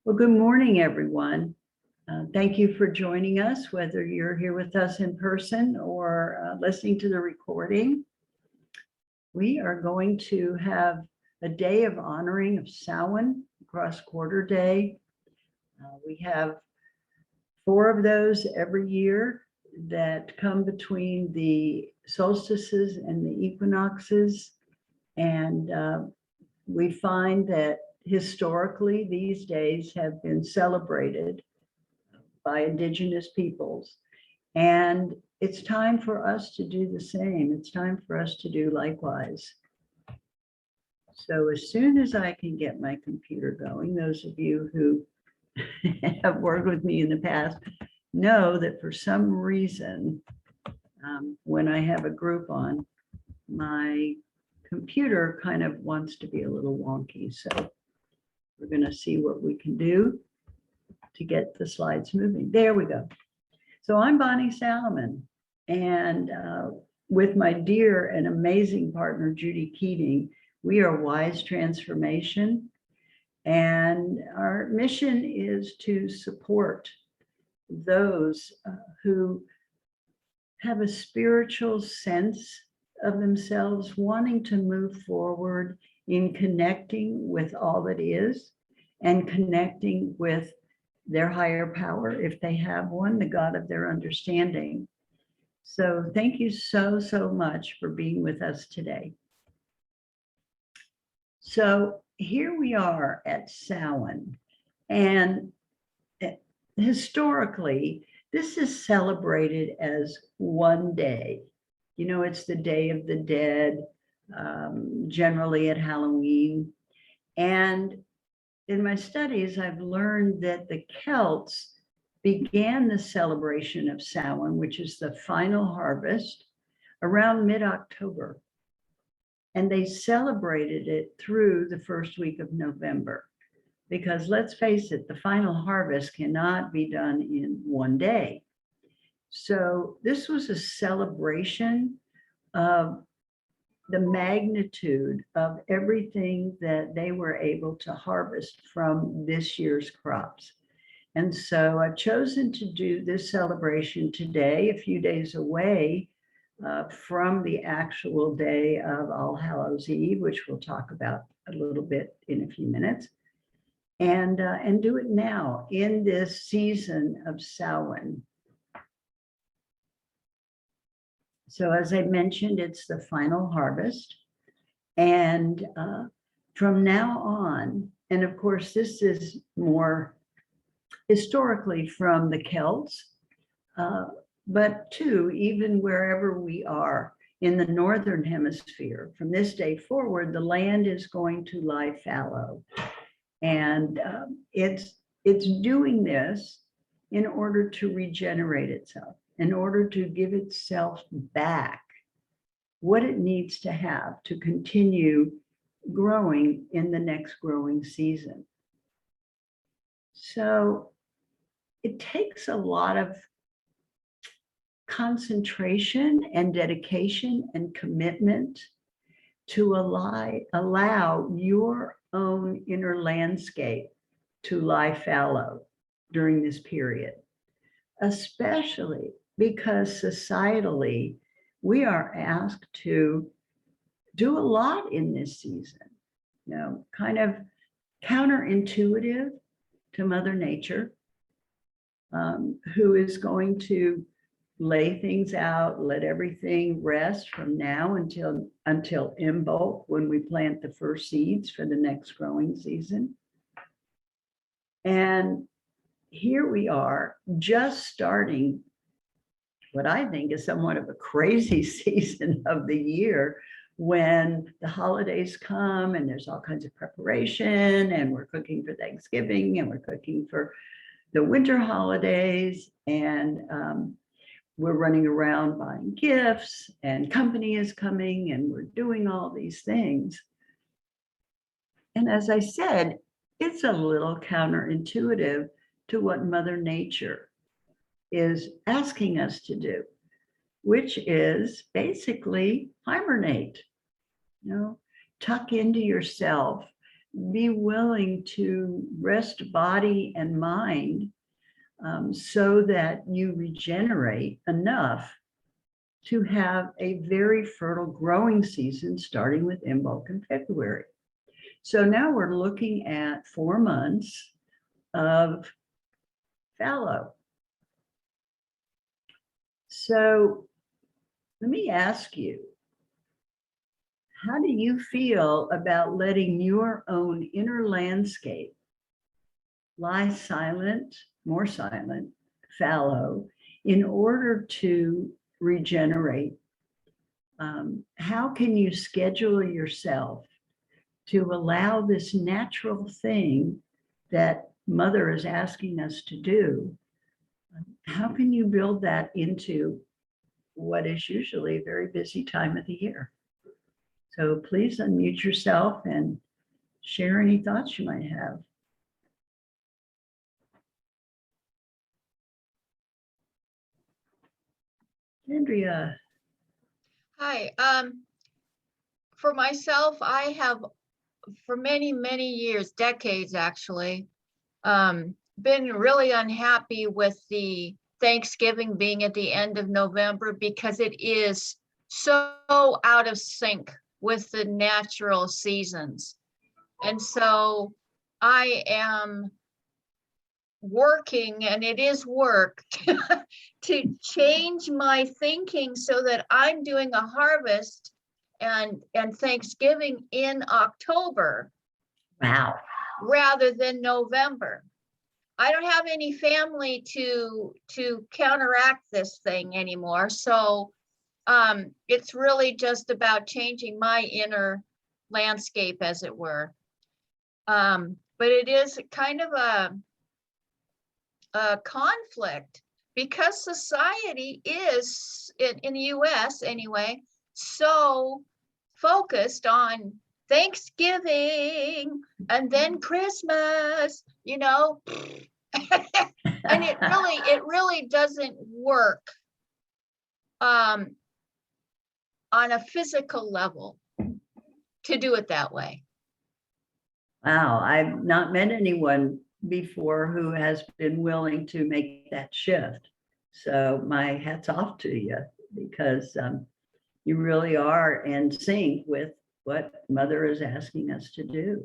Well, good morning, everyone. Thank you for joining us, whether you're here with us in person or listening to the recording. We are going to have a day of honoring of Samhain, cross-quarter day. We have 4 of those every year that come between the solstices and the equinoxes. And we find that historically, these days have been celebrated by Indigenous peoples. And it's time for us to do the same. It's time for us to do likewise. So as soon as I can get my computer going, those of you who have worked with me in the past know that for some reason, when I have a group on, my computer kind of wants to be a little wonky. So we're going to see what we can do to get the slides moving. There we go. So I'm Bonnie Salomon, and with my dear and amazing partner, Judy Keating, we are Wise Transformation. And our mission is to support those who have a spiritual sense of themselves, wanting to move forward in connecting with all that is and connecting with their higher power, if they have one, the God of their understanding. So thank you so much for being with us today. So here we are at Samhain, and historically, this is celebrated as one day. You know, it's the Day of the Dead, generally at Halloween. And in my studies, I've learned that the Celts began the celebration of Samhain, which is the final harvest, around mid-October. And they celebrated it through the first week of November. Because let's face it, the final harvest cannot be done in one day. So this was a celebration of the magnitude of everything that they were able to harvest from this year's crops. And so I've chosen to do this celebration today, a few days away from the actual day of All Hallows Eve, which we'll talk about a little bit in a few minutes, and do it now in this season of Samhain. So as I mentioned, it's the final harvest. And from now on, and of course, this is more historically from the Celts, but too, even wherever we are in the Northern Hemisphere, from this day forward, the land is going to lie fallow. And it's doing this in order to regenerate itself, in order to give itself back what it needs to have to continue growing in the next growing season. So it takes a lot of concentration and dedication and commitment to allow your own inner landscape to lie fallow during this period, especially because societally, we are asked to do a lot in this season, you know, kind of counterintuitive to Mother Nature, who is going to lay things out, let everything rest from now until Imbolc, when we plant the first seeds for the next growing season. And here we are just starting what I think is somewhat of a crazy season of the year, when the holidays come and there's all kinds of preparation, and we're cooking for Thanksgiving, and we're cooking for the winter holidays, and we're running around buying gifts, and company is coming, and we're doing all these things. And as I said, it's a little counterintuitive to what Mother Nature is asking us to do, which is basically hibernate, you know, tuck into yourself, be willing to rest body and mind so that you regenerate enough to have a very fertile growing season starting with Imbolc in February. So now we're looking at 4 months of fallow. So let me ask you, how do you feel about letting your own inner landscape lie silent, more silent, fallow, in order to regenerate? How can you schedule yourself to allow this natural thing that Mother is asking us to do? How can you build that into what is usually a very busy time of the year? So please unmute yourself and share any thoughts you might have. Andrea. Hi. For myself, I have, for many, many years, decades actually, been really unhappy with the Thanksgiving being at the end of November because it is so out of sync with the natural seasons. And so I am working, and it is work, to change my thinking so that I'm doing a harvest and Thanksgiving in October. Wow. Rather than November. I don't have any family to counteract this thing anymore. So it's really just about changing my inner landscape, as it were. But it is kind of a conflict because society is, in the US anyway, so focused on Thanksgiving and then Christmas, you know, and it really doesn't work on a physical level to do it that way. Wow, I've not met anyone before who has been willing to make that shift. So my hat's off to you, because you really are in sync with what Mother is asking us to do.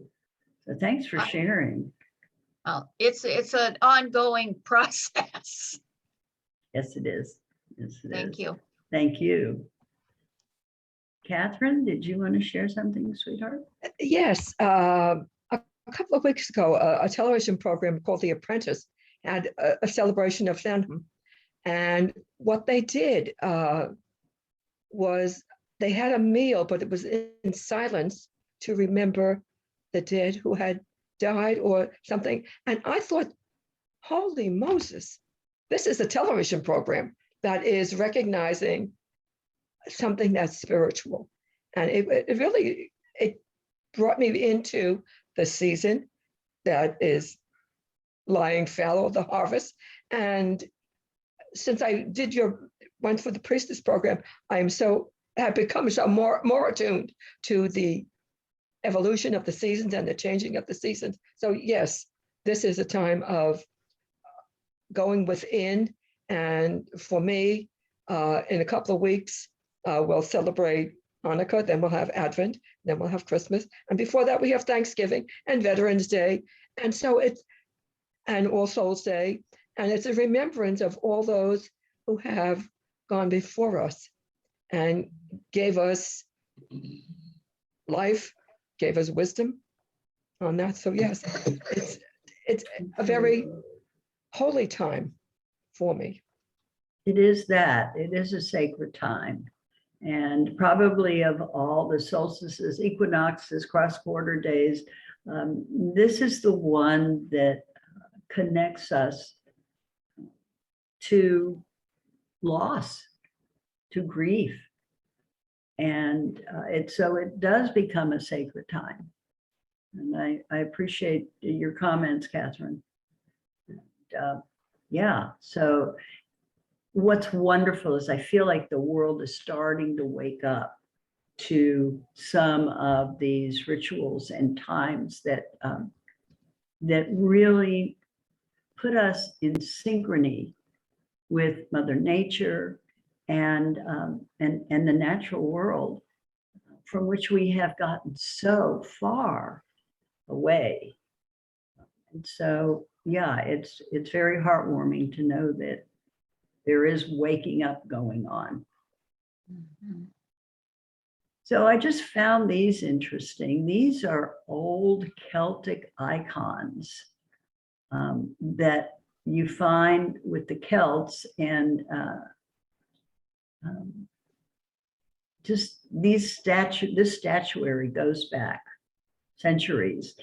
So thanks for sharing. It's an ongoing process. Yes, it is. Yes, it Thank is. you. Thank you. Catherine, did you want to share something, sweetheart? Yes. A couple of weeks ago, a television program called The Apprentice had a celebration of Samhain. And what they did was they had a meal, but it was in silence to remember the dead who had died or something. And I thought, holy Moses, this is a television program that is recognizing something that's spiritual. And it really brought me into the season that is lying fallow, the harvest. And since I went for the priestess program, have become so more attuned to the evolution of the seasons and the changing of the seasons. So yes, this is a time of going within. And for me, in a couple of weeks, we'll celebrate Hanukkah, then we'll have Advent, then we'll have Christmas. And before that, we have Thanksgiving and Veterans Day. And so and All Souls Day. And it's a remembrance of all those who have gone before us and gave us life, gave us wisdom on that. So yes, it's a very holy time for me. It is that. It is a sacred time. And probably of all the solstices, equinoxes, cross-border days, this is the one that connects us to loss, to grief. And so it does become a sacred time. And I appreciate your comments, Catherine. And, yeah, so what's wonderful is I feel like the world is starting to wake up to some of these rituals and times that that really put us in synchrony with Mother Nature and the natural world from which we have gotten so far away. And so, yeah, it's very heartwarming to know that there is waking up going on. Mhm. So I just found these interesting. These are old Celtic icons that you find with the Celts, and just this statuary goes back centuries.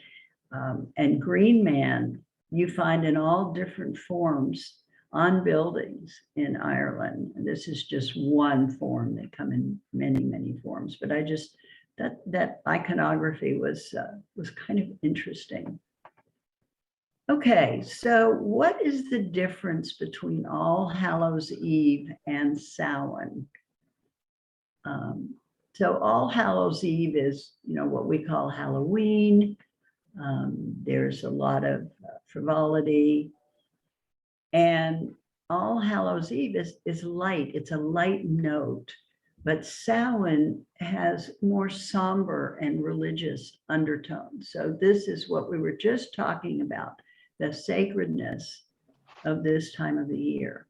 And Green Man, you find in all different forms on buildings in Ireland. And this is just one form. They come in many, many forms. But I just that iconography was kind of interesting. Okay, so what is the difference between All Hallows Eve and Samhain? So All Hallows Eve is, what we call Halloween. There's a lot of frivolity, and All Hallows Eve is light. It's a light note, but Samhain has more somber and religious undertones. So this is what we were just talking about, the sacredness of this time of the year.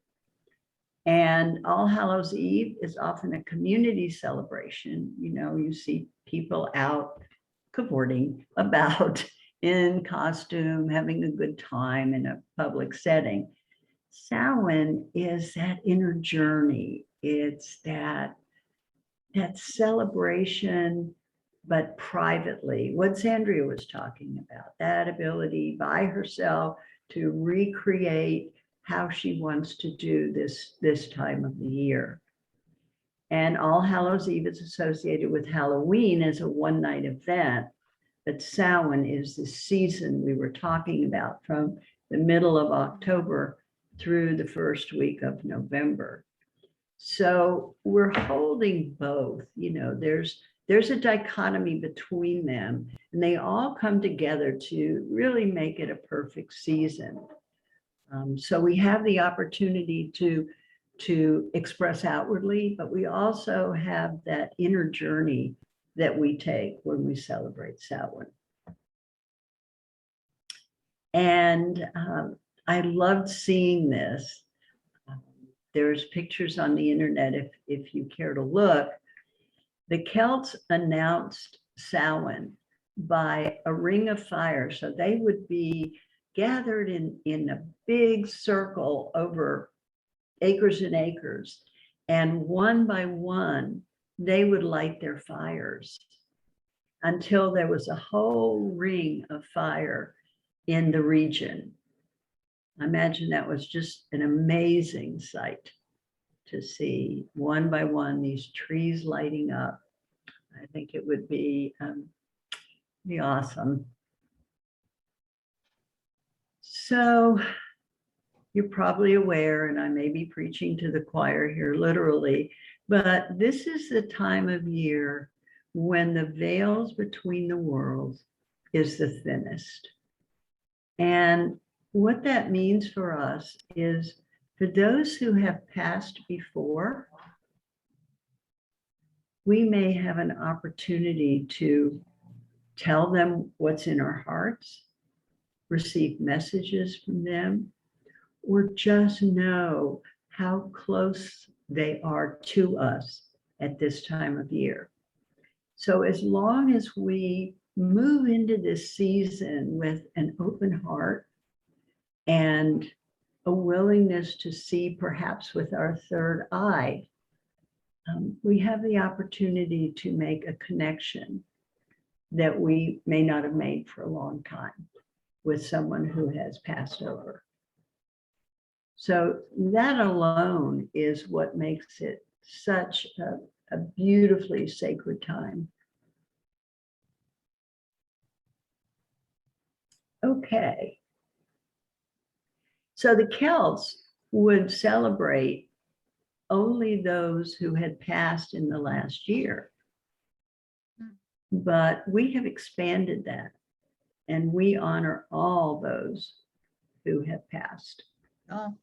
And All Hallows Eve is often a community celebration. You see people out cavorting about in costume, having a good time in a public setting. Samhain is that inner journey. It's that celebration, but privately. What Sandria was talking about, that ability by herself to recreate how she wants to do this time of the year. And All Hallows Eve is associated with Halloween as a one-night event, but Samhain is the season we were talking about from the middle of October through the first week of November. So we're holding both. There's a dichotomy between them, and they all come together to really make it a perfect season. So we have the opportunity to express outwardly, but we also have that inner journey that we take when we celebrate Samhain. And I loved seeing this. There's pictures on the internet if you care to look. The Celts announced Samhain by a ring of fire. So they would be gathered in a big circle over acres and acres. And one by one, they would light their fires until there was a whole ring of fire in the region. I imagine that was just an amazing sight to see one by one these trees lighting up. I think it would be awesome. So you're probably aware, and I may be preaching to the choir here literally, but this is the time of year when the veils between the worlds is the thinnest. And what that means for us is, for those who have passed before, we may have an opportunity to tell them what's in our hearts, receive messages from them, or just know how close they are to us at this time of year. So as long as we move into this season with an open heart and a willingness to see perhaps with our third eye, we have the opportunity to make a connection that we may not have made for a long time with someone who has passed over. So that alone is what makes it such a beautifully sacred time. Okay. So the Celts would celebrate only those who had passed in the last year. but we have expanded that, and we honor all those who have passed. Oh,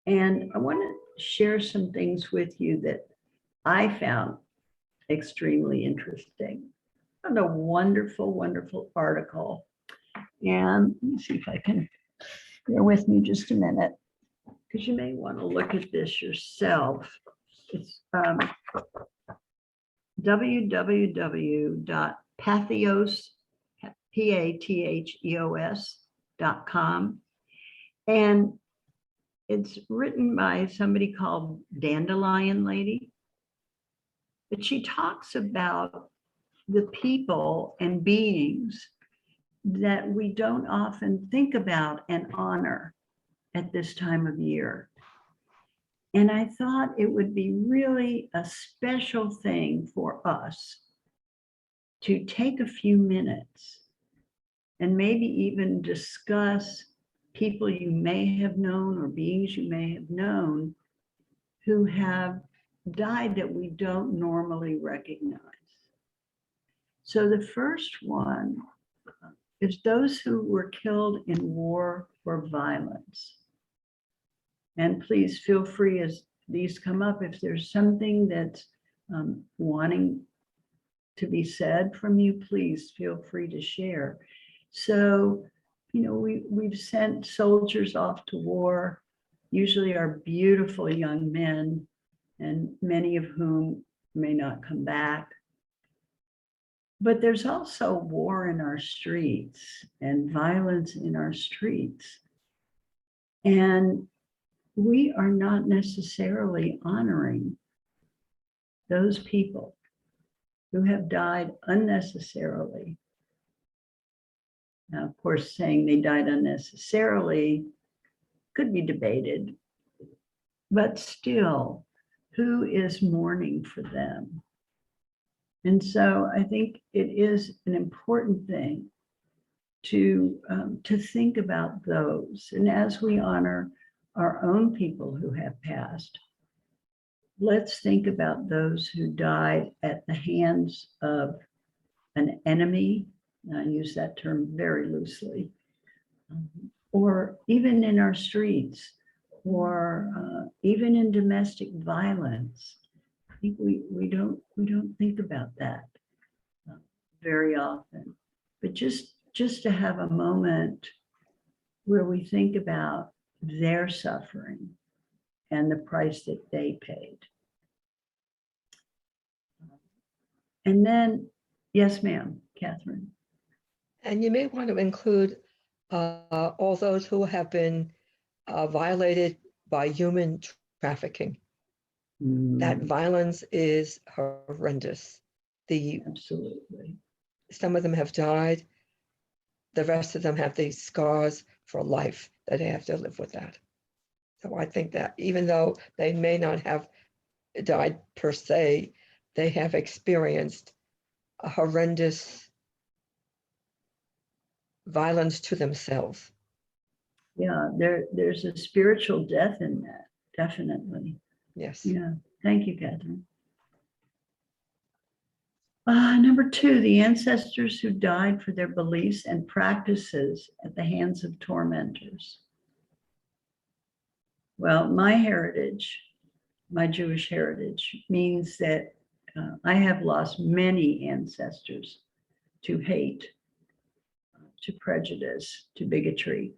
And I want to share some things with you that I found extremely interesting. I found a wonderful, wonderful article. And let me see if I can, bear with me just a minute, because you may want to look at this yourself. It's www.patheos.com. And it's written by somebody called Dandelion Lady. But she talks about the people and beings that we don't often think about and honor at this time of year. And I thought it would be really a special thing for us to take a few minutes and maybe even discuss people you may have known or beings you may have known who have died that we don't normally recognize. So the first one is those who were killed in war or violence. And please feel free as these come up, if there's something that's wanting to be said from you, please feel free to share. So, you know, we've sent soldiers off to war, usually are beautiful young men, and many of whom may not come back. But there's also war in our streets and violence in our streets. And we are not necessarily honoring those people who have died unnecessarily. Now, of course, saying they died unnecessarily could be debated, but still, who is mourning for them? And so I think it is an important thing to think about those. And as we honor our own people who have passed, let's think about those who died at the hands of an enemy. And I use that term very loosely, or even in our streets, or even in domestic violence. I think we don't think about that very often, but just to have a moment where we think about their suffering and the price that they paid. And then, yes, ma'am, Catherine. And you may want to include all those who have been violated by human trafficking. That violence is horrendous. Absolutely. Some of them have died. The rest of them have these scars for life that they have to live with that. So I think that even though they may not have died per se, they have experienced a horrendous violence to themselves. Yeah, there's a spiritual death in that, definitely. Yes. Yeah, thank you, Catherine. Number 2, the ancestors who died for their beliefs and practices at the hands of tormentors. Well, my heritage, my Jewish heritage, means that I have lost many ancestors to hate, to prejudice, to bigotry.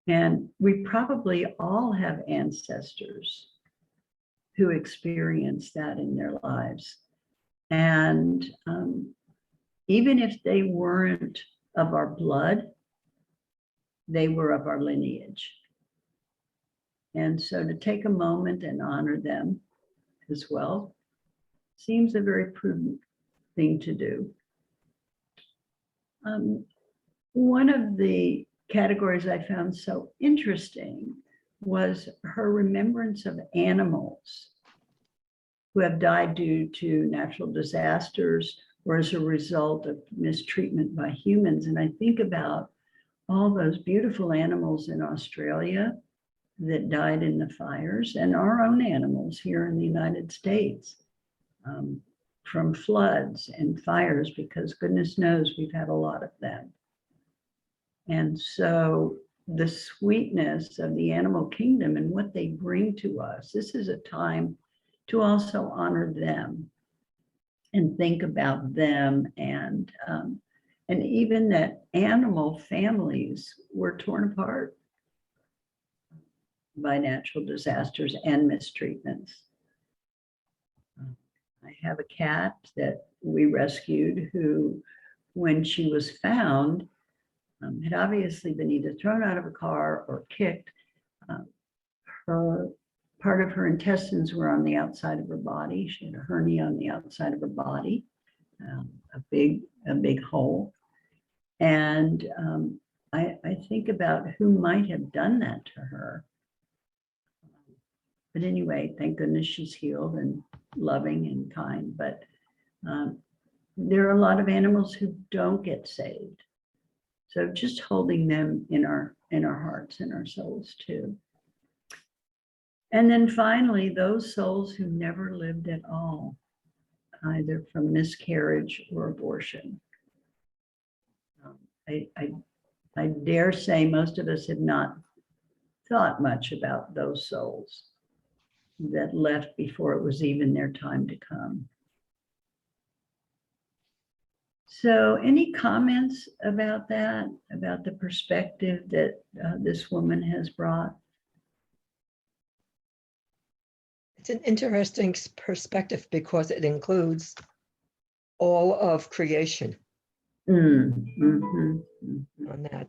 And we probably all have ancestors who experienced that in their lives. And even if they weren't of our blood, they were of our lineage. And so to take a moment and honor them as well seems a very prudent thing to do. One of the categories I found so interesting was her remembrance of animals who have died due to natural disasters or as a result of mistreatment by humans. And I think about all those beautiful animals in Australia that died in the fires, and our own animals here in the United States. from floods and fires, because goodness knows we've had a lot of them. And so the sweetness of the animal kingdom and what they bring to us, this is a time to also honor them and think about them, and even that animal families were torn apart by natural disasters and mistreatments. I have a cat that we rescued who, when she was found, had obviously been either thrown out of a car or kicked. Her part of her intestines were on the outside of her body. She had a hernia on the outside of her body, a big hole. And I think about who might have done that to her. But anyway, thank goodness she's healed and loving and kind. But there are a lot of animals who don't get saved. So just holding them in our hearts and our souls too. And then finally, those souls who never lived at all, either from miscarriage or abortion. I dare say most of us have not thought much about those souls that left before it was even their time to come. So any comments about that, about the perspective that this woman has brought? It's an interesting perspective because it includes all of creation on that.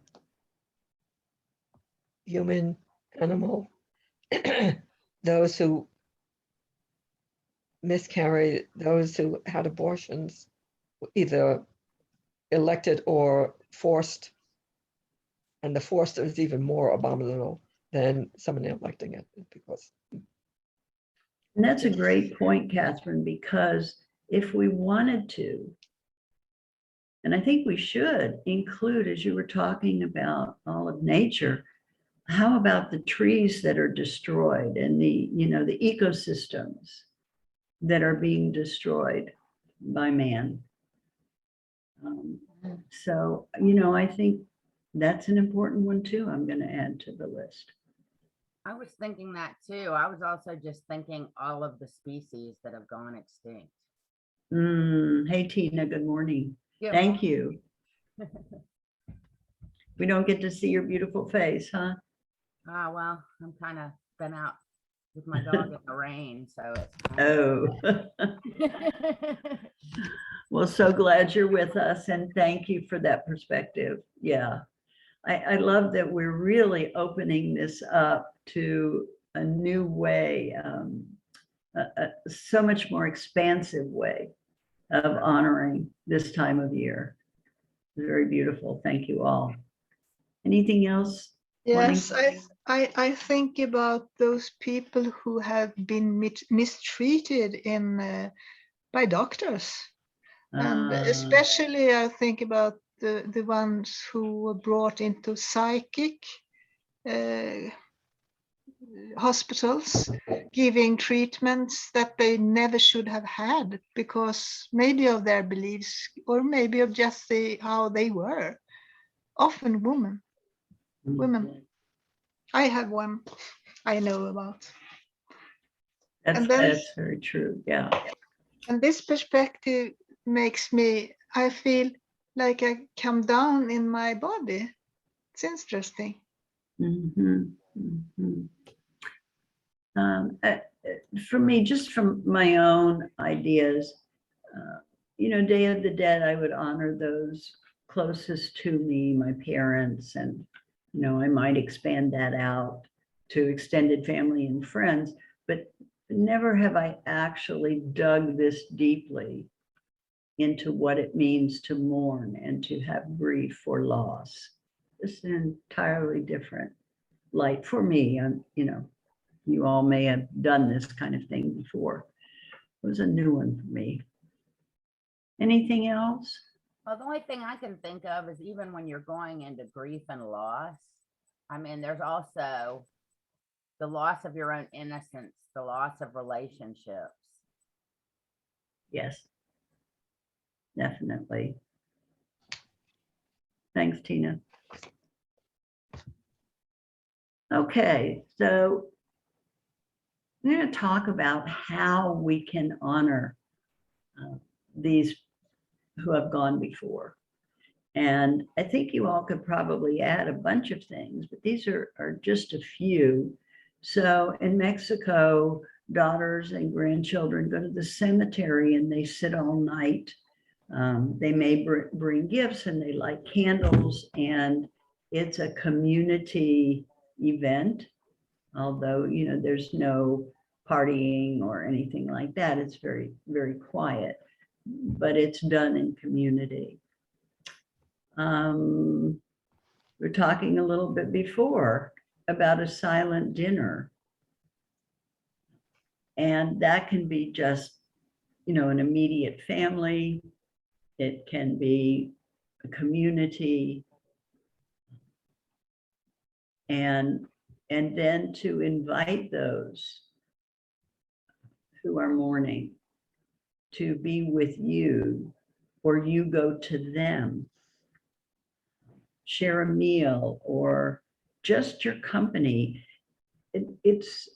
Human, animal, those who miscarried, those who had abortions, either elected or forced. And the forced is even more abominable than someone electing it, because. And that's a great point, Catherine, because if we wanted to, and I think we should include, as you were talking about all of nature, how about the trees that are destroyed and the ecosystems that are being destroyed by man? So, I think that's an important one too. I'm going to add to the list. I was thinking that too. I was also just thinking all of the species that have gone extinct. Hey, Tina, good morning. Good Thank morning. you. We don't get to see your beautiful face, huh? Ah, well, I'm kind of been out with my dog in the rain, so it's Oh, well, so glad you're with us, and thank you for that perspective. Yeah, I love that we're really opening this up to a new way, so much more expansive way of honoring this time of year. Very beautiful. Thank you all. Anything else? Yes, I think about those people who have been mistreated by doctors. And especially I think about the ones who were brought into psychic hospitals, giving treatments that they never should have had because maybe of their beliefs or maybe of just how they were. Often women. I have one I know about. That's very true. Yeah. And this perspective makes I feel like I come down in my body. It's interesting. For me, just from my own ideas, Day of the Dead, I would honor those closest to me, my parents, and I might expand that out to extended family and friends, but never have I actually dug this deeply into what it means to mourn and to have grief or loss. It's an entirely different light for me. You all may have done this kind of thing before. It was a new one for me. Anything else? Well, the only thing I can think of is even when you're going into grief and loss, I mean, there's also the loss of your own innocence, the loss of relationships. Yes. definitely. Thanks, Tina. Okay, so I'm going to talk about how we can honor these who have gone before. And I think you all could probably add a bunch of things, but these are just a few. So in Mexico, daughters and grandchildren go to the cemetery and they sit all night. They may bring gifts and they light candles, and it's a community event. Although, there's no partying or anything like that. It's very, very quiet, but it's done in community. We're talking a little bit before about a silent dinner. And that can be just, an immediate family. It can be a community. And then to invite those who are mourning to be with you, or you go to them, share a meal, or just your company. I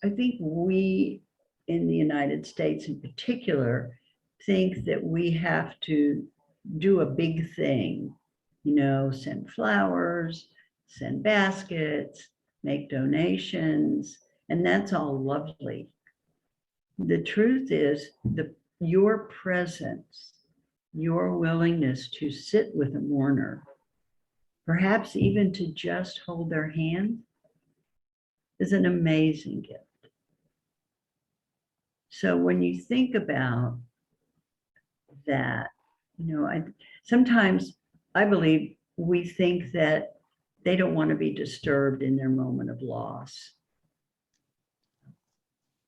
think we in the United States in particular think that we have to do a big thing, send flowers, send baskets, make donations, and that's all lovely. The truth is your presence, your willingness to sit with a mourner, perhaps even to just hold their hand, is an amazing gift. So when you think about that, sometimes I believe we think that they don't want to be disturbed in their moment of loss.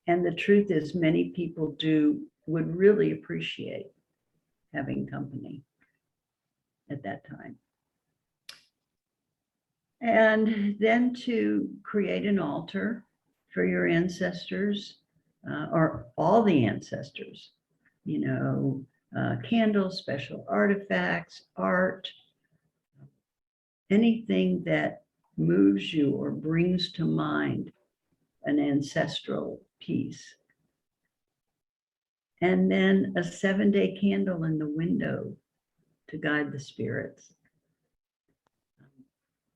And the truth is, many people would really appreciate having company at that time. And then to create an altar for your ancestors, or all the ancestors, candles, special artifacts, art, anything that moves you or brings to mind an ancestral piece. And then a 7-day candle in the window to guide the spirits.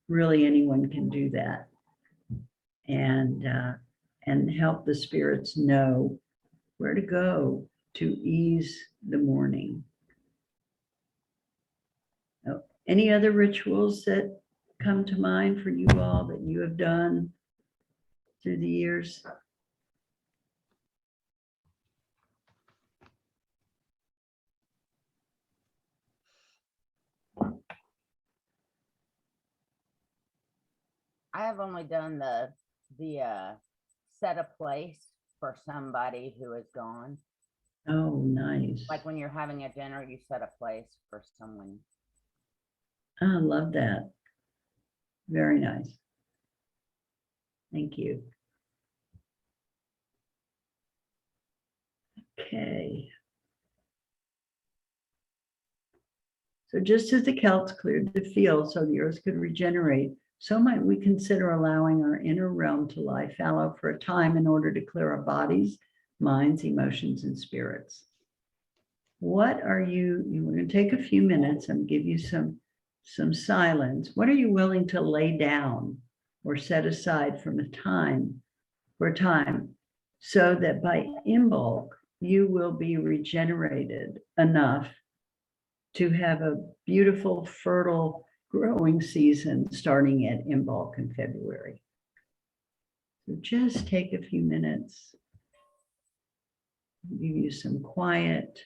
Really, anyone can do that. And help the spirits know where to go to ease the mourning. Oh, any other rituals that come to mind for you all that you have done through the years? I have only done the set a place for somebody who is gone. Oh, nice. Like when you're having a dinner, you set a place for someone. I love that. Very nice. Thank you. Okay. So just as the Celts cleared the field so the earth could regenerate, so might we consider allowing our inner realm to lie fallow for a time in order to clear our bodies, minds, emotions, and spirits. What are you, we're going to take a few minutes and give you some silence. What are you willing to lay down or set aside for a time, so that by Imbolc, you will be regenerated enough to have a beautiful, fertile growing season starting at Imbolc in February. So just take a few minutes, give you some quiet.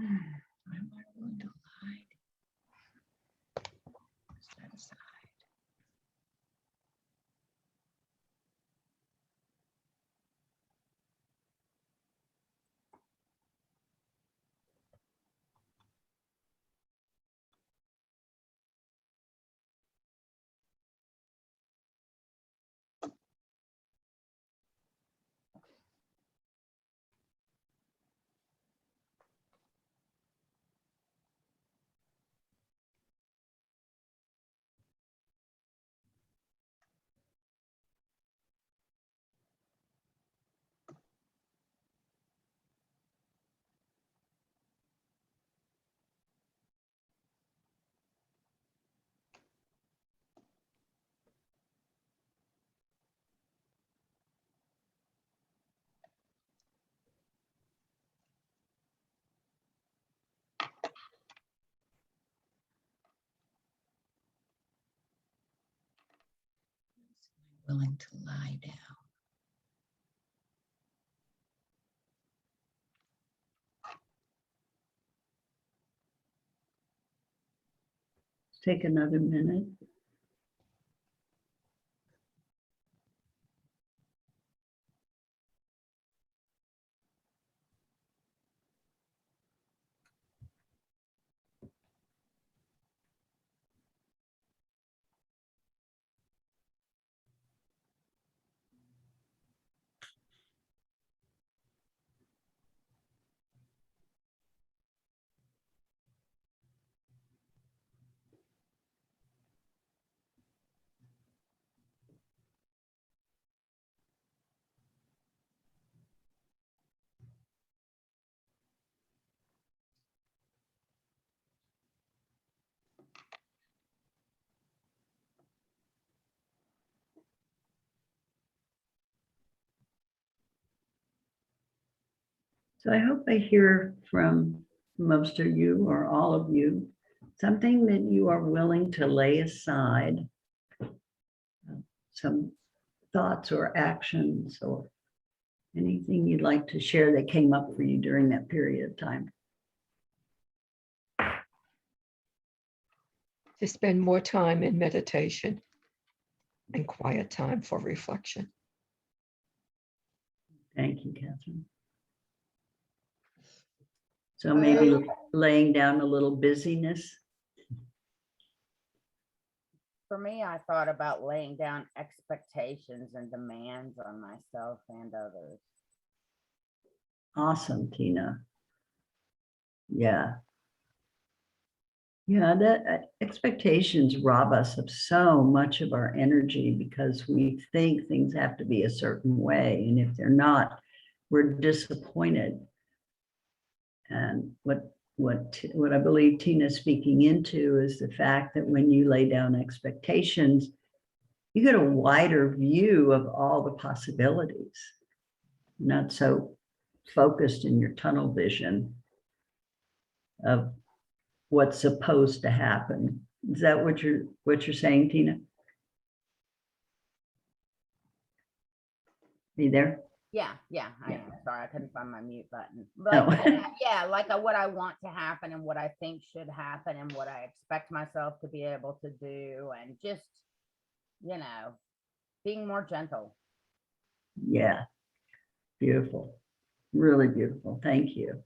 I'm going to hide. Set aside. Willing to lie down. Take another minute. So I hope I hear from most of you or all of you, something that you are willing to lay aside, some thoughts or actions or anything you'd like to share that came up for you during that period of time. To spend more time in meditation and quiet time for reflection. Thank you, Catherine. So maybe laying down a little busyness. For me, I thought about laying down expectations and demands on myself and others. Awesome, Tina. Yeah. Yeah, that expectations rob us of so much of our energy because we think things have to be a certain way. And if they're not, we're disappointed. And what I believe Tina's speaking into is the fact that when you lay down expectations, you get a wider view of all the possibilities, not so focused in your tunnel vision of what's supposed to happen. Is that what you're saying, Tina? Are you there? Yeah, I Yeah. am. Sorry, I couldn't find my mute button. Oh. But yeah, like what I want to happen and what I think should happen and what I expect myself to be able to do, and just, being more gentle. Yeah, beautiful, really beautiful. Thank you.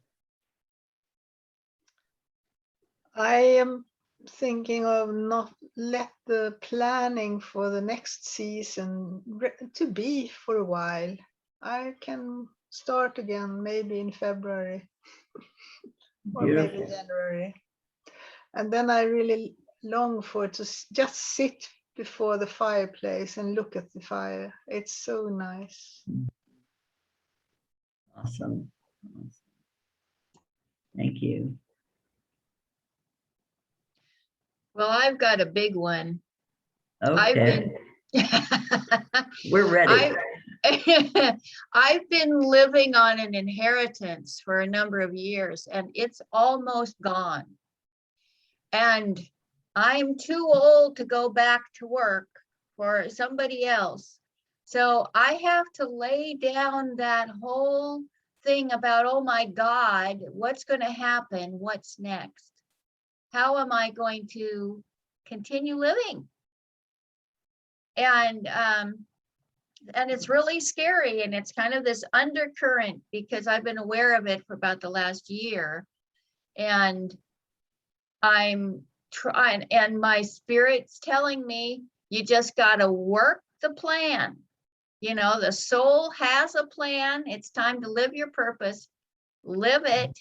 I am thinking of not let the planning for the next season to be for a while. I can start again maybe in February or maybe Beautiful. January. And then I really long for to just sit before the fireplace and look at the fire. It's so nice. Awesome. Thank you. Well, I've got a big one. Okay, we're ready. I've been living on an inheritance for a number of years and it's almost gone. And I'm too old to go back to work for somebody else. So I have to lay down that whole thing about, oh my God, what's going to happen? What's next? How am I going to continue living? And it's really scary, and it's kind of this undercurrent because I've been aware of it for about the last year, and I'm trying, and my spirit's telling me, you just got to work the plan. You know, the soul has a plan. It's time to live your purpose, live it,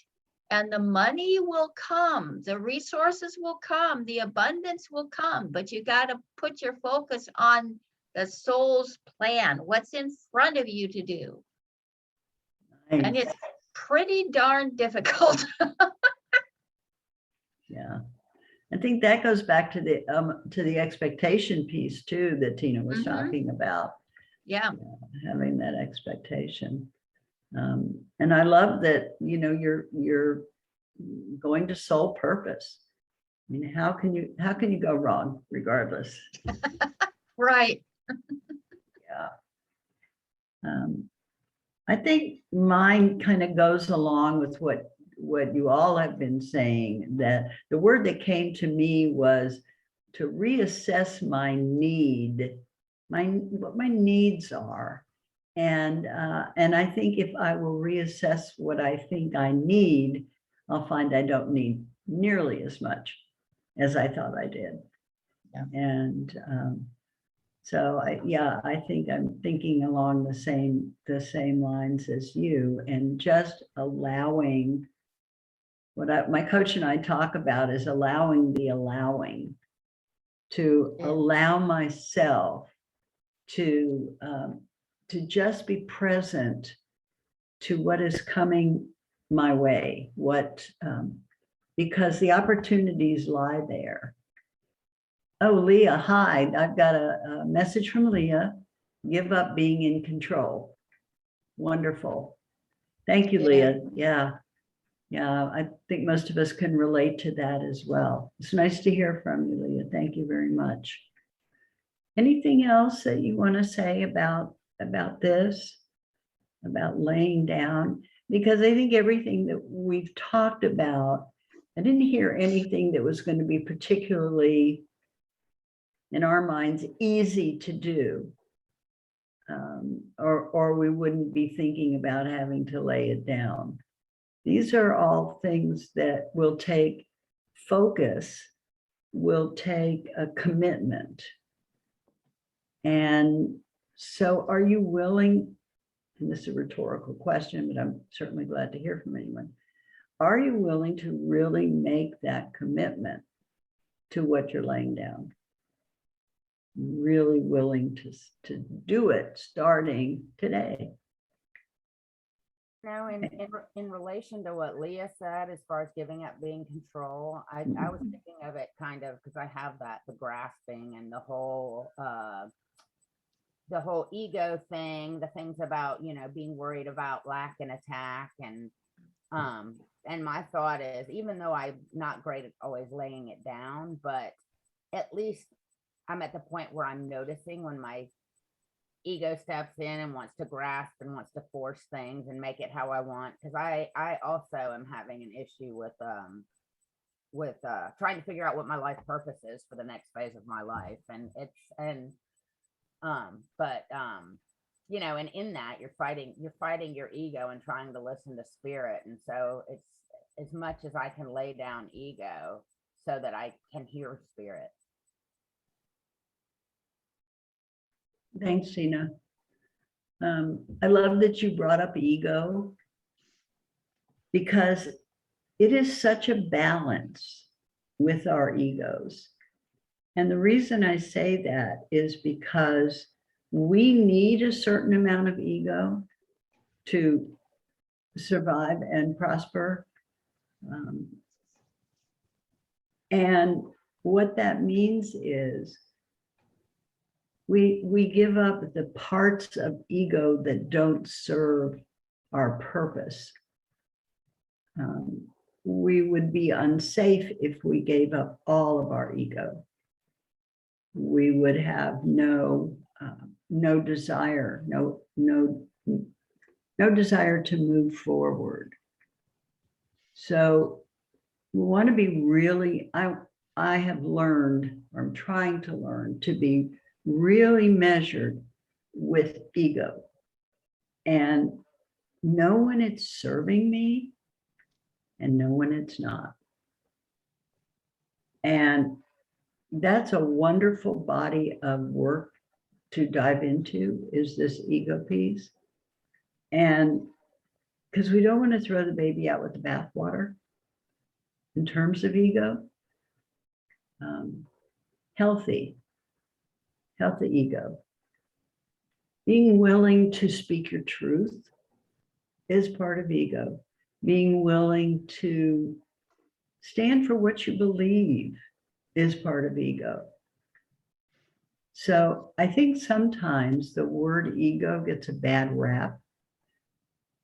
and the money will come, the resources will come, the abundance will come, but you got to put your focus on the soul's plan, what's in front of you to do. And Nice. it's pretty darn difficult. Yeah. I think that goes back to the expectation piece too, that Tina was Mhm. talking about, Yeah. having that expectation. And I love that, you know, you're going to soul purpose. I mean, how can you go wrong regardless? Right. Yeah. I think mine kind of goes along with what you all have been saying, that the word that came to me was to reassess my need, what my needs are. And I think if I will reassess what I think I need, I'll find I don't need nearly as much as I thought I did. Yeah. And so I think I'm thinking along the same lines as you, and just allowing what my coach and I talk about is allowing the allowing, to Yeah. allow myself to just be present to what is coming my way, because the opportunities lie there. Oh, Leah, hi. I've got a message from Leah. Give up being in control. Wonderful. Thank you, Yeah. Leah. Yeah. Yeah, I think most of us can relate to that as well. It's nice to hear from you, Leah. Thank you very much. Anything else that you want to say about this, about laying down? Because I think everything that we've talked about, I didn't hear anything that was going to be particularly, in our minds, easy to do. Or we wouldn't be thinking about having to lay it down. These are all things that will take focus, will take a commitment. And so are you willing, and this is a rhetorical question, but I'm certainly glad to hear from anyone. Are you willing to really make that commitment to what you're laying down? Really willing to do it starting today? No, in relation to what Leah said, as far as giving up being control, I was thinking of it kind of, because I have the grasping and the whole ego thing, the things about, you know, being worried about lack and attack, and my thought is, even though I'm not great at always laying it down, but at least I'm at the point where I'm noticing when my ego steps in and wants to grasp and wants to force things and make it how I want. Because I also am having an issue with trying to figure out what my life purpose is for the next phase of my life. And you know, and in that you're fighting your ego and trying to listen to spirit. And so it's as much as I can lay down ego so that I can hear spirit. Thanks, Tina. I love that you brought up ego, because it is such a balance with our egos. And the reason I say that is because we need a certain amount of ego to survive and prosper. And what that means is we give up the parts of ego that don't serve our purpose. We would be unsafe if we gave up all of our ego. We would have no desire, no no desire to move forward. So we want to be really, I have learned, or I'm trying to learn, to be really measured with ego and know when it's serving me and know when it's not. And that's a wonderful body of work to dive into, is this ego piece. And because we don't want to throw the baby out with the bathwater in terms of ego. Healthy ego. Being willing to speak your truth is part of ego. Being willing to stand for what you believe is part of ego. So I think sometimes the word ego gets a bad rap.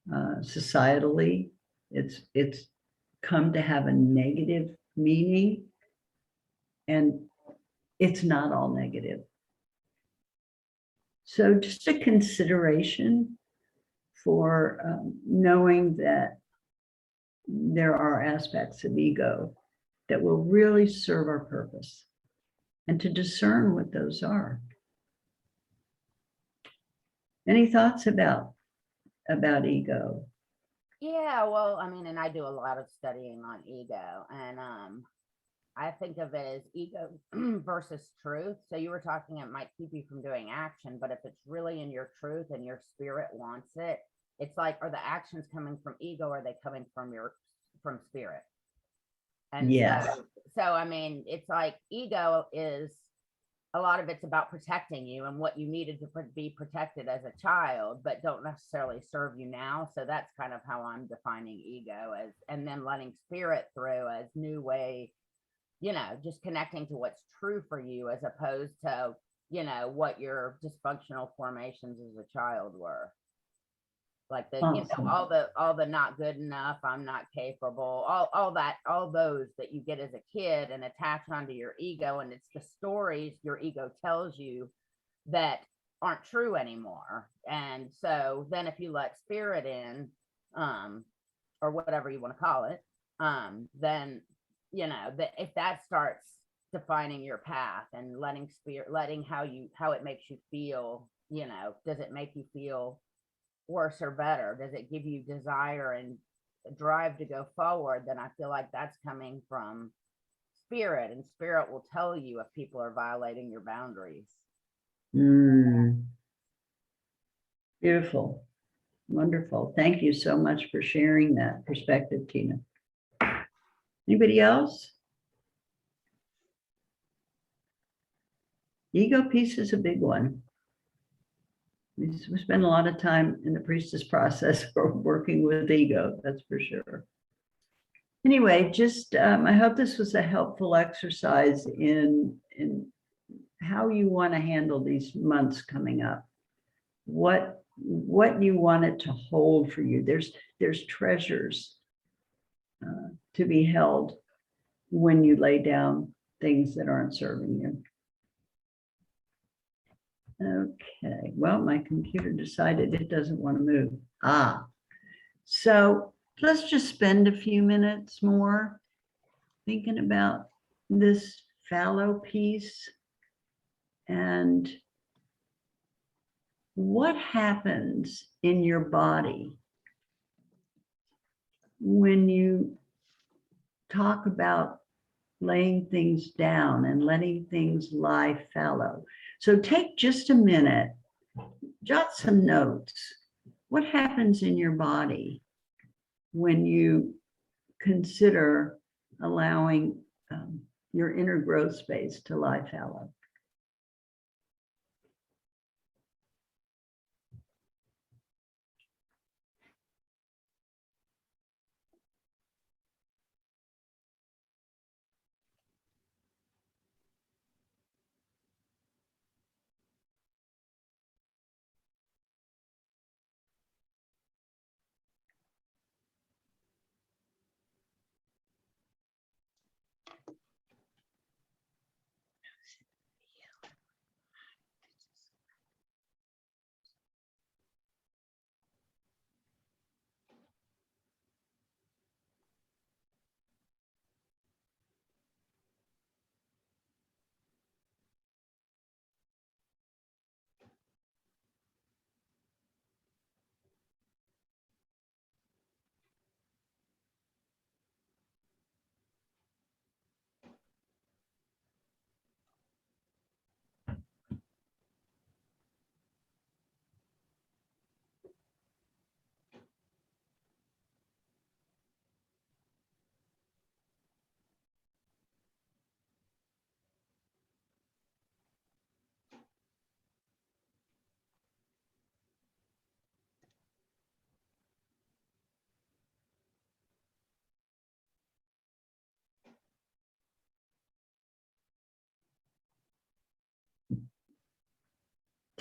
Societally, it's come to have a negative meaning, and it's not all negative. So just a consideration for knowing that there are aspects of ego that will really serve our purpose, and to discern what those are. Any thoughts about ego? Yeah, well, I mean, and I do a lot of studying on ego, and I think of it as ego versus truth. So you were talking, it might keep you from doing action, but if it's really in your truth and your spirit wants it, it's like, are the actions coming from ego, or are they coming from spirit? And Yes. so I mean, it's like ego is, a lot of it's about protecting you and what you needed to be protected as a child, but don't necessarily serve you now. So that's kind of how I'm defining ego as, and then letting spirit through as new way, just connecting to what's true for you, as opposed to, what your dysfunctional formations as a child were. Like Awesome. all the not good enough, I'm not capable, all those that you get as a kid and attach onto your ego. And it's the stories your ego tells you that aren't true anymore. And so then if you let spirit in, or whatever you want to call it, then, if that starts defining your path and letting how it makes you feel, does it make you feel worse or better? Does it give you desire and drive to go forward? Then I feel like that's coming from spirit, and spirit will tell you if people are violating your boundaries. Beautiful. Wonderful. Thank you so much for sharing that perspective, Tina. Anybody else? Ego piece is a big one. We spend a lot of time in the priestess process for working with ego, that's for sure. Anyway, just I hope this was a helpful exercise in how you want to handle these months coming up. What you want it to hold for you. There's treasures to be held when you lay down things that aren't serving you. Okay, well, my computer decided it doesn't want to move. So let's just spend a few minutes more thinking about this fallow piece and what happens in your body when you talk about laying things down and letting things lie fallow. So take just a minute, jot some notes. What happens in your body when you consider allowing your inner growth space to lie fallow?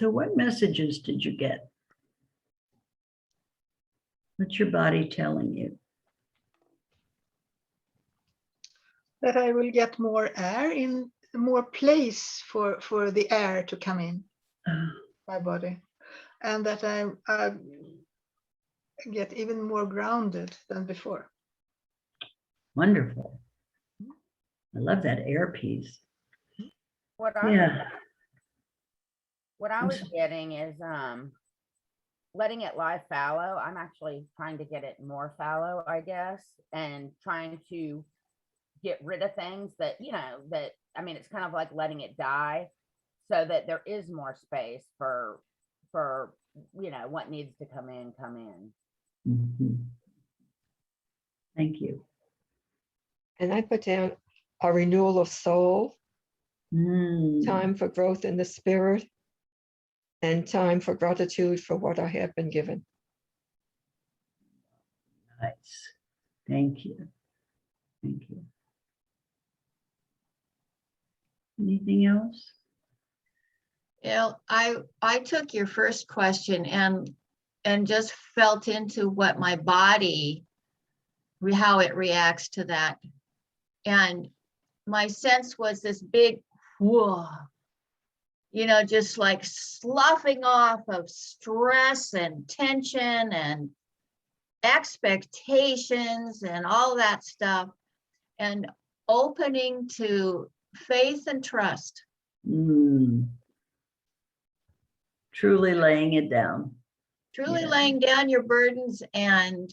So what messages did you get? What's your body telling you? That I will get more air in, more place for the air to come in my body, and that I get even more grounded than before. Wonderful. I love that air piece. What I Yeah. what I I'm was so- getting is letting it lie fallow. I'm actually trying to get it more fallow, I guess, and trying to get rid of things that, that, I mean, it's kind of like letting it die so that there is more space for what needs to come in. Mhm. Thank you. And I put down a renewal of soul, Mm, time for growth in the spirit, and time for gratitude for what I have been given. nice. Thank you. Thank you. Anything else? I took your first question and just felt into what my body, how it reacts to that. And my sense was this big whoa, just like sloughing off of stress and tension and expectations and all that stuff, and opening to faith and trust. Mm. Truly laying it down. Truly Yeah. laying down your burdens and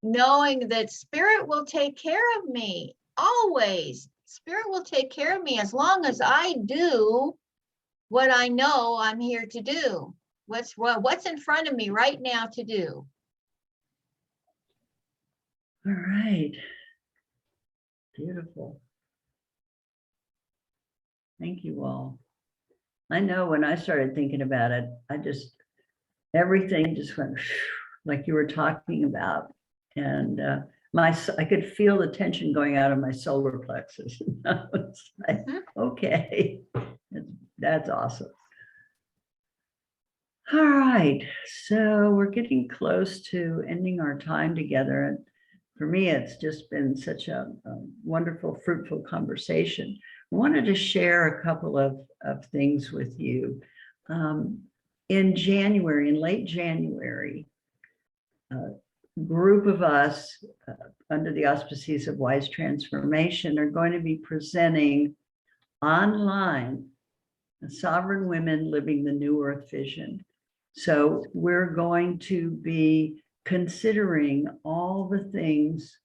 knowing that spirit will take care of me always. Spirit will take care of me as long as I do what I know I'm here to do. What's in front of me right now to do. All right. Beautiful. Thank you all. I know when I started thinking about it, everything just went like you were talking about. And I could feel the tension going out of my solar plexus. It's like, okay, that's awesome. All right, so we're getting close to ending our time together. And for me, it's just been such a wonderful, fruitful conversation. I wanted to share a couple of things with you. In late January, a group of us under the auspices of Wise Transformation are going to be presenting online Sovereign Women Living the New Earth Vision. So we're going to be considering all the things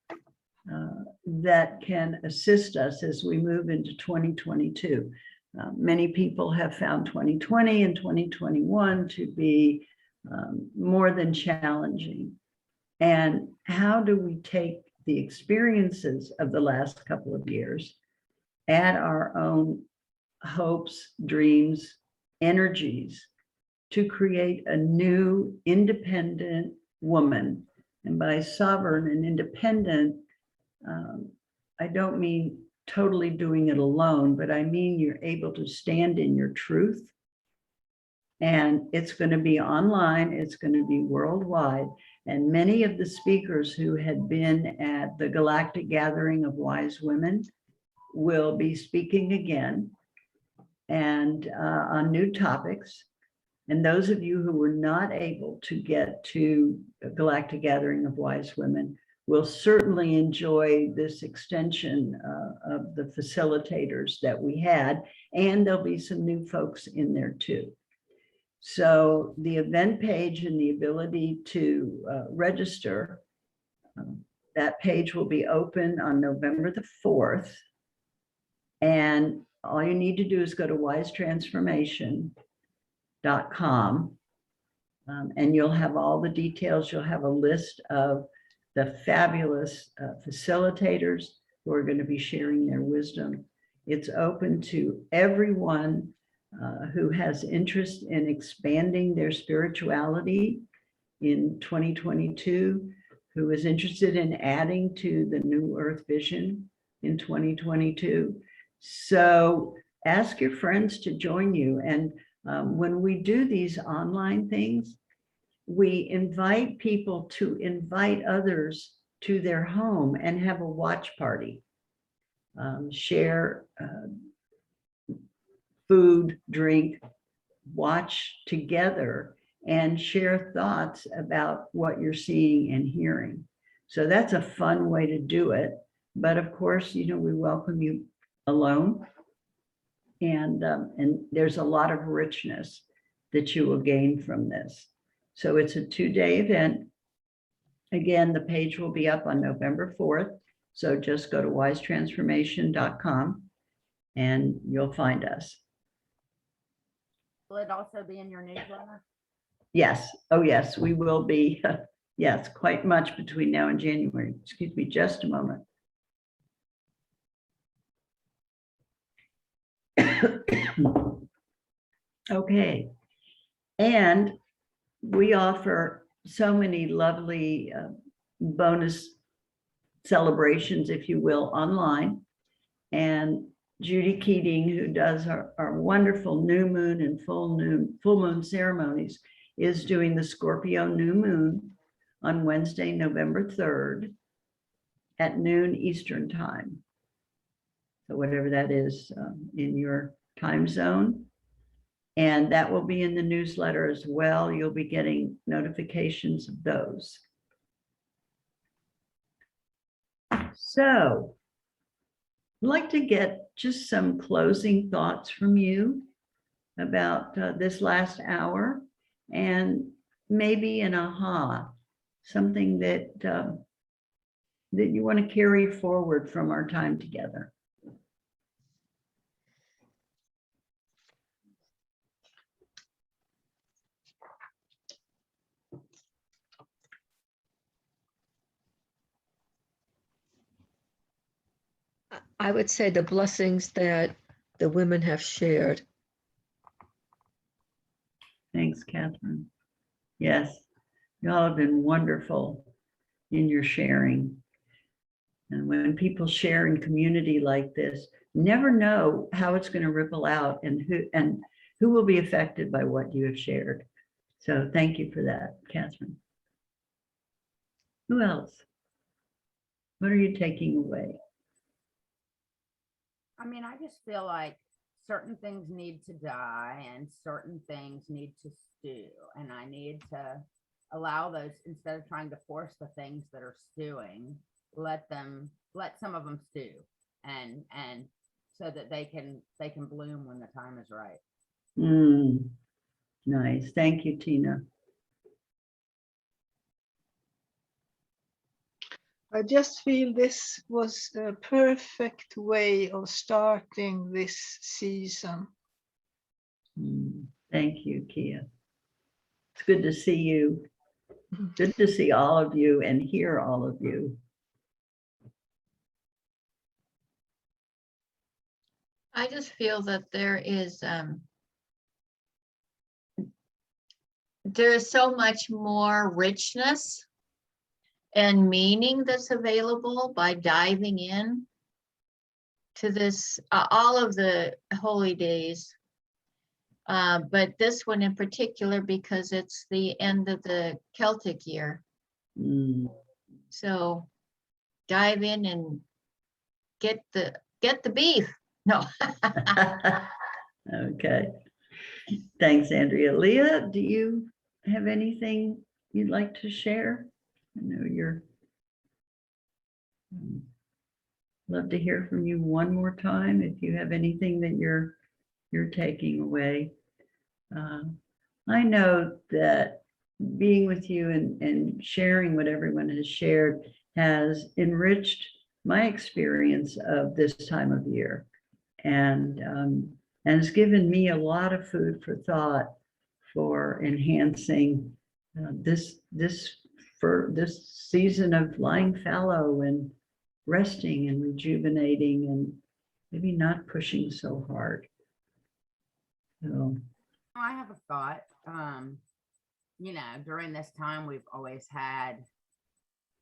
that can assist us as we move into 2022. Many people have found 2020 and 2021 to be more than challenging. And how do we take the experiences of the last couple of years, add our own hopes, dreams, energies to create a new independent woman? And by sovereign and independent, I don't mean totally doing it alone, but I mean you're able to stand in your truth. And it's going to be online, it's going to be worldwide. And many of the speakers who had been at the Galactic Gathering of Wise Women will be speaking again and on new topics. And those of you who were not able to get to the Galactic Gathering of Wise Women will certainly enjoy this extension of the facilitators that we had, and there'll be some new folks in there too. So the event page and the ability to register, that page will be open on November the 4th. And all you need to do is go to wisetransformation.com, and you'll have all the details. You'll have a list of the fabulous facilitators who are going to be sharing their wisdom. It's open to everyone who has interest in expanding their spirituality in 2022, who is interested in adding to the New Earth Vision in 2022. So ask your friends to join you. And When we do these online things, we invite people to invite others to their home and have a watch party. Share food, drink, watch together, and share thoughts about what you're seeing and hearing. So that's a fun way to do it. But of course, we welcome you alone. And there's a lot of richness that you will gain from this. So it's a 2-day event. Again, the page will be up on November 4th. So just go to wisetransformation.com and you'll find us. Will it also be in your newsletter? Yes. Oh, yes, we will be. Yes, quite much between now and January. Excuse me, just a moment. Okay. And we offer so many lovely bonus celebrations, if you will, online. And Judy Keating, who does our wonderful new moon and full moon ceremonies, is doing the Scorpio new moon on Wednesday, November 3rd at noon Eastern time. So whatever that is in your time zone. And that will be in the newsletter as well. You'll be getting notifications of those. So I'd like to get just some closing thoughts from you about this last hour, and maybe an aha, something that you want to carry forward from our time together. I would say the blessings that the women have shared. Thanks, Catherine. Yes, y'all have been wonderful in your sharing. And when people share in community like this, never know how it's going to ripple out and who will be affected by what you have shared. So thank you for that, Catherine. Who else? What are you taking away? I mean, I just feel like certain things need to die and certain things need to stew. And I need to allow those, instead of trying to force the things that are stewing, let some of them stew and so that they can bloom when the time is right. Nice. Thank you, Tina. I just feel this was a perfect way of starting this season. Thank you, Kia. It's good to see you. Good to see all of you and hear all of you. I just feel that there is so much more richness and meaning that's available by diving in to this, all of the holy days. But this one in particular, because it's the end of the Celtic year. So dive in and get the beef. No. Okay. Thanks, Andrea. Leah, do you have anything you'd like to share? I know you're love to hear from you one more time if you have anything that you're taking away. I know that being with you and sharing what everyone has shared has enriched my experience of this time of year, and has given me a lot of food for thought for enhancing this season of lying fallow and resting and rejuvenating and maybe not pushing so hard. So I have a thought. During this time, we've always had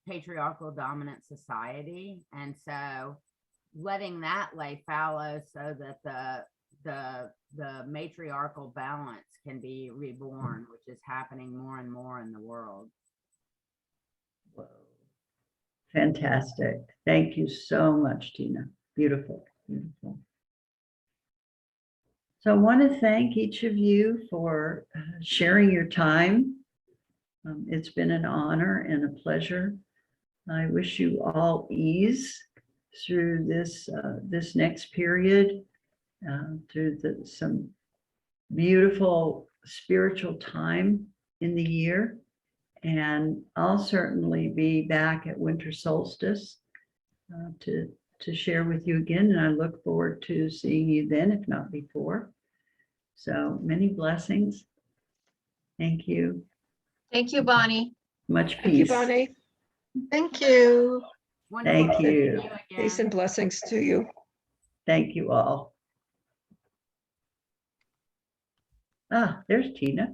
patriarchal dominant society. And so letting that lay fallow so that the matriarchal balance can be reborn, which is happening more and more in the world. Whoa. Fantastic. Thank you so much, Tina. Beautiful, beautiful. So I want to thank each of you for sharing your time. It's been an honor and a pleasure. I wish you all ease through this next period, through some beautiful spiritual time in the year. And I'll certainly be back at winter solstice to share with you again. And I look forward to seeing you then, if not before. So many blessings. Thank you. Thank you, Bonnie. Much Thank you, peace. Bonnie. Thank you. Wonderful Thank to see you. again. Peace and blessings to you. Thank you all. Ah, there's Tina.